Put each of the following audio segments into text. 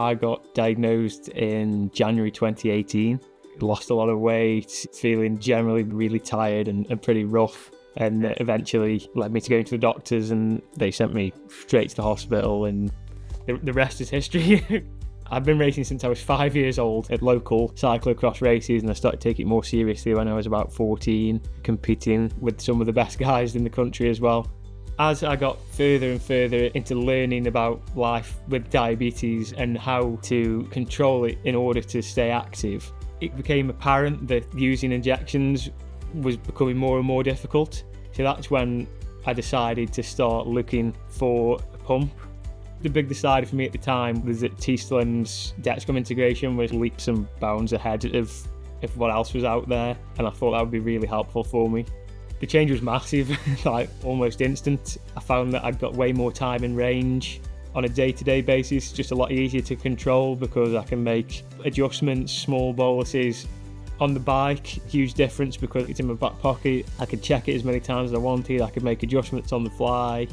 I got diagnosed in January 2018. Lost a lot of weight, feeling generally really tired and pretty rough. And eventually led me to going to the doctors, and they sent me straight to the hospital, and the rest is history. I've been racing since I was 5 years old at local cyclocross races, and I started taking it more seriously when I was about 14, competing with some of the best guys in the country as well. As I got further and further into learning about life with diabetes and how to control it in order to stay active, it became apparent that using injections was becoming more and more difficult. So that's when I decided to start looking for a pump. The big decider for me at the time was that T-Slim's Dexcom integration was leaps and bounds ahead of what else was out there, and I thought that would be really helpful for me. The change was massive, like almost instant. I found that I'd got way more time in range on a day-to-day basis, just a lot easier to control because I can make adjustments, small boluses. On the bike, huge difference because it's in my back pocket. I could check it as many times as I wanted. I could make adjustments on the fly.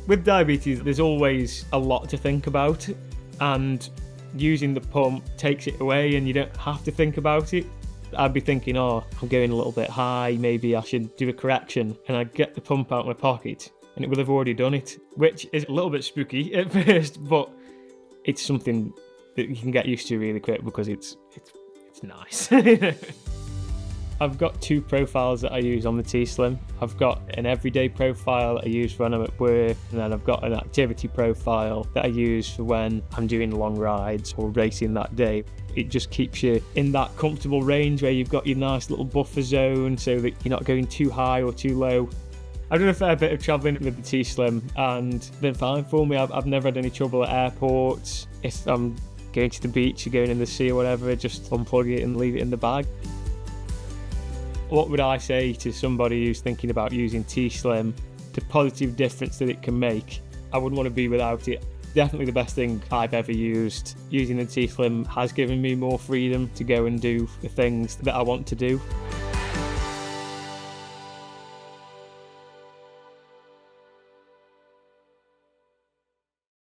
With diabetes, there's always a lot to think about, and using the pump takes it away and you don't have to think about it. I'd be thinking, oh, I'm going a little bit high, maybe I should do a correction, and I'd get the pump out of my pocket and it would have already done it, which is a little bit spooky at first, but it's something that you can get used to really quick because it's nice. I've got two profiles that I use on the T-Slim. I've got an everyday profile that I use when I'm at work, and then I've got an activity profile that I use for when I'm doing long rides or racing that day. It just keeps you in that comfortable range where you've got your nice little buffer zone so that you're not going too high or too low. I've done a fair bit of travelling with the T-Slim and been fine for me. I've never had any trouble at airports. If I'm going to the beach or going in the sea or whatever, just unplug it and leave it in the bag. What would I say to somebody who's thinking about using T-Slim? The positive difference that it can make. I wouldn't want to be without it. Definitely the best thing I've ever used. Using the T-Slim has given me more freedom to go and do the things that I want to do.